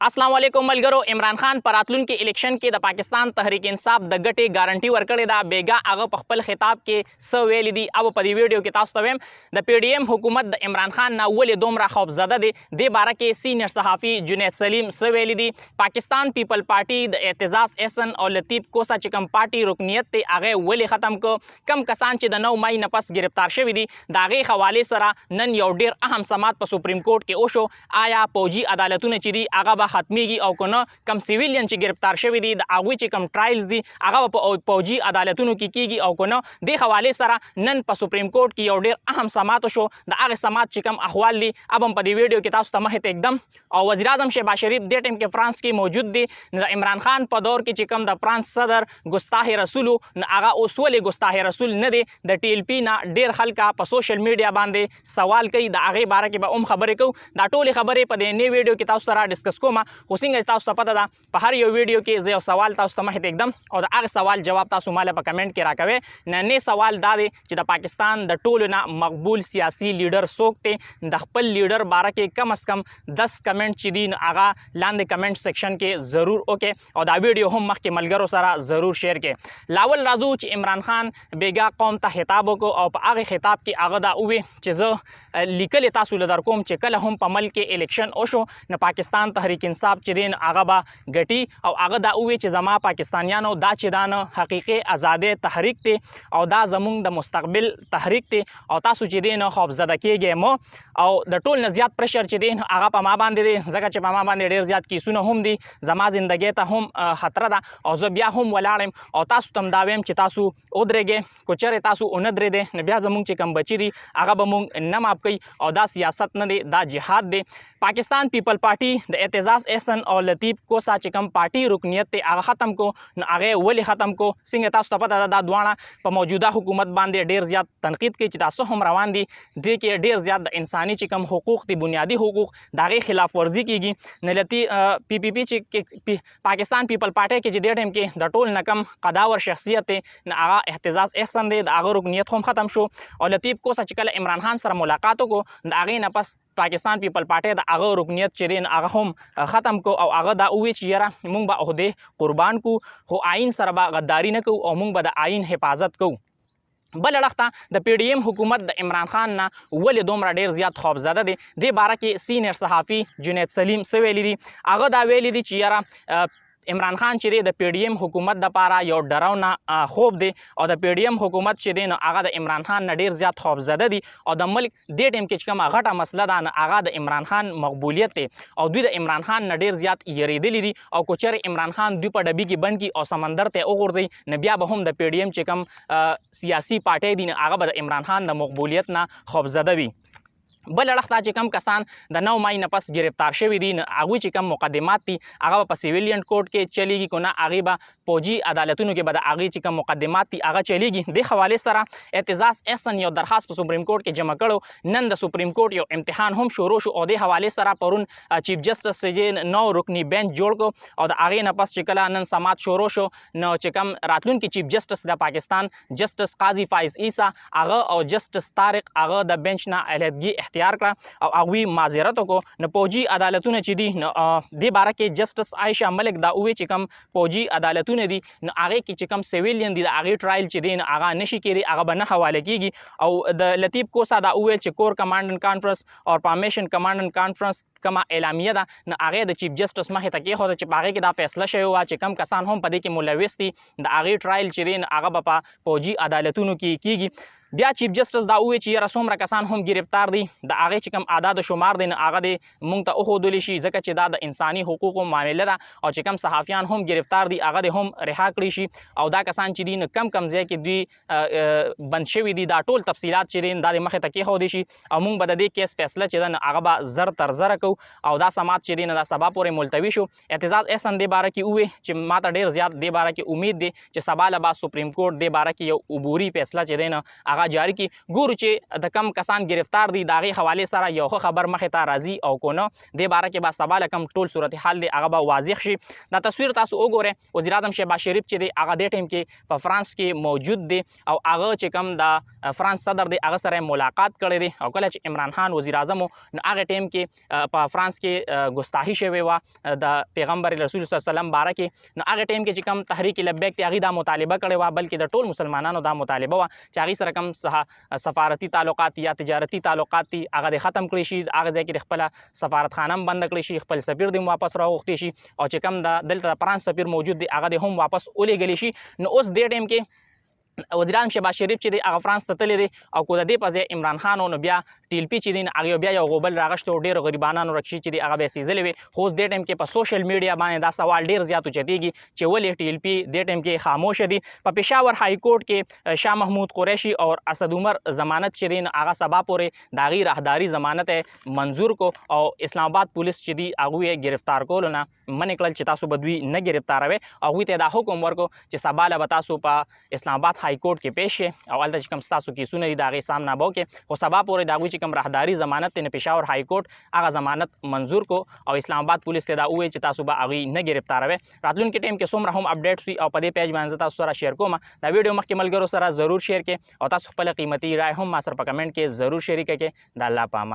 अस्सलाम वालेकुम मलगरो। इमरान खान परातलून के इलेक्शन के द पाकिस्तान तहरीक इंसाफ द गटे गारंटी वर्कड़े दा बेगा आगा पखपल खिताब के सवेली दी अब पदी वीडियो के तास्तवेम द पीडीएम हुकूमत द इमरान खान ना वले दोमरा खौफजदा दे दे बारा के सीनियर सहाफ़ी जुनैद सलीम सवेली दी पाकिस्तान पीपल पार्टी द एतजाज़ एहसन और लतीफ़ कोसा चिकम पार्टी रुकनीत ते आगे वले ख़त्म को कम कसान च द 9 मई नपस गिरफ्तार शवी दी दागे हवाले सरा नन यौ डेर अहम समात पर सुप्रीम कोर्ट के ओशो आया फौजी अदालतों ने चिदी आगा खत्मीगी और कोना कम सिविलियन ची गिरफ्तार शवी दी आगुई ची कम ट्रायल्स दी आगा फौजी अदालतों की और कोना दे हवाले सरा नन पर सुप्रीम कोर्ट की और डेर अहम समात शो द आगे समात ची कम अहवाल दी अब हम पदी वीडियो के तास तमहत एकदम और वज़ीर आज़म शहबाज शरीफ दे टाइम के फ्रांस की मौजूद दी इमरान खान पदौर की चिकम द फ्रांस सदर गुस्ताह रसूल न आगा उसूल गुस्ताह रसूल न दे द टीएलपी ना डेर हल्का पर सोशल मीडिया बांधे सवाल कई द आगे बारह के बा खबरें को द टोले खबरें पदे ने वीडियो के तास सरा डिस्कस को हुसिंग तास पता दा पहर यो वीडियो के जे सवाल तास तमहत एकदम और आगे सवाल जवाब तासु माले पर कमेंट के राकवे ने सवाल दादे च द पाकिस्तान द टोल ना मकबूल सियासी लीडर सोकते द खपल लीडर बारह के कम अज़ कम 10 कमेंट चिदीन आगा लांदे कमेंट सेक्शन के ज़रूर ओके और दा वीडियो हम मख के मलगरो सारा ज़रूर शेयर के लावल राजू च इमरान खान बेगा कौम ता खिताबों को और आगे खिताब के आगदा उवे चीज़ लिकल तासु लदर कोम च कल हम पमल के इलेक्शन ओशो न पाकिस्तान तहरीक इंसाफ चिदेन आगबा गटी और आगदा उवे च जमा पाकिस्तानियानो दा चिदान हकीक़े आज़ादे तहरीक ते और दा जमुंग द मुस्तकबिल तहरीक ते और तासु चिदेन खौफजदा किए गए मो और द टोल न ज़्यादा प्रेशर चिदेन आगा पमा बांधे दे जगह च पमा बांधे डेर ज़्यादा की सुनो हम दी जमा ज़िंदगी ता हम खतरा दा और जब या हम वलाड़म और तासु तम दावेम च तासु उदरेगे कुचरे तासु उनदरे दे न ब्या जमुंग च कम बची दी आगा बमुंग नम आप कई और दा सियासत न दे दा जिहाद दे पाकिस्तान पीपल पार्टी द एतजाज़ एहसन और लतीफ़ कोसा चिकम पार्टी रुकनीत ते आगा ख़त्म को न आगे वली ख़त्म को सिंह तासु पता दा दुआना पर मौजूदा हुकूमत बांधे डेर ज़्यादा तनकीद के चितासो हम रवान दी दे के डेर ज़्यादा इंसानी चिकम हुकूक़ ती बुनियादी हुकूक़ दागे खिलाफ वर्जी की न लती पीपीपी ची पाकिस्तान पीपल पार्टी के जे टाइम के द टोल नकम कदावर शख्सियत न आगा एतजाज़ एहसन दे द आगा रुकनीत हम ख़त्म शो और लतीफ़ कोसा चिकल इमरान खान सर मुलाकातों को द आगे नपस पाकिस्तान पीपल पार्टी द आगा रुकनीत चिरेन आगा हम ख़त्म को और आगा दा उवे चियरा मुंग बा ओहदे कुर्बान को हो आइन सरबा गद्दारी न को और मुंग बा द आइन हिफाजत को बल लड़ता द पीडीएम हुकूमत द इमरान खान ना वले दोमरा डेर ज़्यादा खौफजदा दे बारह के सीनियर सहाफ़ी जुनैद सलीम सवेली दी आगा दा वेली दी चियरा इमरान खान चिरे द पीडीएम हुकूमत द पारा यो डरावना खोब दे और द पीडीएम हुकूमत चिदे न आगा द इमरान खान न डेर ज़्यादा खौफजदा दी और द मुल्क दे टाइम के चकम घटा मसला दा न आगा द इमरान खान मकबूलियत ते और दुई द इमरान खान न डेर ज़्यादा यरीदली दी और कुचर इमरान खान दुई पर डबी की बन की और समंदर ते ओगर दी न ब्या बहम द पीडीएम चिकम सियासी पार्टी दी न आगा द इमरान खान द मकबूलियत ना खौफजदा भी बल लड़ता चिकम कसान द 9 मई नपस गिरफ्तार शवी दी आगू चिकम मुकदमात थी आगा पर सिविलियन कोर्ट के चलेगी कोना आगे बा फौजी अदालतों के बाद आगे चिकम मुकदमात थी आगा चलेगी दे हवाले सरा एतजाज़ एहसन यो दरखास्त पर सुप्रीम कोर्ट के जमा करो नंद द सुप्रीम कोर्ट यो इम्तिहान हम शोरो शो और दे हवाले सरा परुन चीफ जस्टिस से जे 9 रुकनी बेंच जोड़ को और आगे नपस चिकला नन समात शोरो शो न चिकम रातलून की चीफ जस्टिस द पाकिस्तान जस्टिस काजी फाइज ईसा आगा और जस्टिस तारिक आगा द बेंच ना अलहदगी इख्तियार करा और आगवी माजरतों को न फौजी अदालतों ने चिदी न दे बारह के जस्टिस आयशा मलिक दा उवे चिकम फौजी अदालतों ने दी न आगे की चिकम सिविलियन दी आगे ट्रायल चिदी न आगा नशी के आगा बना हवाले की और द लतीफ़ कोसा दा उवे चिकोर कमांडेंट कॉन्फ्रेंस और फॉर्मेशन कमांडेंट कॉन्फ्रेंस कमा एलामिया दा न आगे द चीफ जस्टिस माहे तक ये होता चिप आगे के दा फैसला शे हुआ चिकम कसान हम पदे के मुलविस थी द आगे ट्रायल चिदी न आगा बपा फौजी अदालतों की ब्या चीफ जस्टिस दा उवे चियरा सोमरा कसान हम गिरफ्तार दी द आगे चिकम आदाद शुमार दिन आगा दे मुंग ता ओहोदुलिशी जका च दा इंसानी हुकूक मामले दा और चिकम सहाफ़ियान हम गिरफ्तार दी आगा दे हम रिहा कड़ीशी और दा कसान चिदीन कम कम जे के दी बनशेवी दी दा टोल तफसीलात चिदीन दा मखे तक हो देशी और मुंग बद दे केस फैसला चिदन आगा बा जर तर जर को और दा समात चिदीन दा सबा पूरे मुलतवी शो एतजाज़ एहसन दे बारह की उवे च माता डेर ज़्यादा दे बारह की उम्मीद दे च सबाल बा सुप्रीम कोर्ट दे बारह की यो उबूरी फैसला चिदन आगा هغه جاری کی ګورو چې د کم کسان گرفتار دي داغه حواله سره یو خبر مخه ته راځي او کو نه د باره کې با سوال کم ټول صورتحال دی هغه به واضح شي. دا تصویر تاسو وګورئ وزیر اعظم شهباز شریف چې دی هغه د ټیم کې په فرانس کې موجود دی او هغه چې کم د فرانس صدر دی هغه سره ملاقات کړی دی او کله چې عمران خان وزیر اعظم نو هغه ټیم کې په فرانس کې ګستاخی شوی و د پیغمبر رسول صلی الله علیه وسلم باره کې نو هغه ټیم کې چې کم تحریک لبیک ته هغه دا مطالبه کړی و بلکې د ټول مسلمانانو دا مطالبه و چې هغه سره کم سفارتي تعلقات یا تجارتي تعلقات دي هغه د ختم کړی شي هغه ځای کې خپل سفارتخانه بند کړی شي خپل سفیر دی واپس راوغوښتي شي او چې کم د دلته فرانس سفیر موجود دی هغه هم واپس ولېږلی شي. نو اوس دې ټیم کې وزیر اعظم شهباز شریف چې دی هغه فرانس ته تللی دی او کو د دې په ځای عمران خان نو بیا ټیل پی چې دی هغه بیا یو غوبل راغشته او ډېرو غریبانو رکشي چې دی هغه بیا سیزلې وي. خو اوس دې ټیم کې په سوشل میډیا باندې دا سوال ډېر زیات اوچتېږي چې ولې ټیل پی دې ټیم کې خاموش دي. په پېښور های کورټ کې شاه محمود قریشي او اسد عمر ضمانت چې دی هغه سبا پورې د هغې راهداري ضمانت منظور کو او اسلام آباد پولیس چې دی هغوی یې ګرفتار کولو نه منې کړل چې تاسو به دوی نه ګرفتاروئ او هغوی ته دا حکم ورکړو چې سبا له به تاسو په اسلام آباد های کورټ کې پیش او هلته چې کوم ستاسو کیسونه دي د هغې سامنا به وکړې خو سبا پورې د هغوی چې کوم راهداري ضمانت دی نه پېښور های کورټ هغه ضمانت منظور کو او اسلام آباد پولیس ته دا وویل چې تاسو به هغوی نه ګرفتاروئ. راتلونکي ټیم کې څومره هم اپډیټس وي او په دې پیج باندې زه تاسو سره شیر کوم. دا ویډیو مخکې ملګرو سره ضرور شیر کړئ او تاسو خپله قیمتي رای هم ما سره په کمنټ کې ضرور شریکه کړئ. د الله په امان.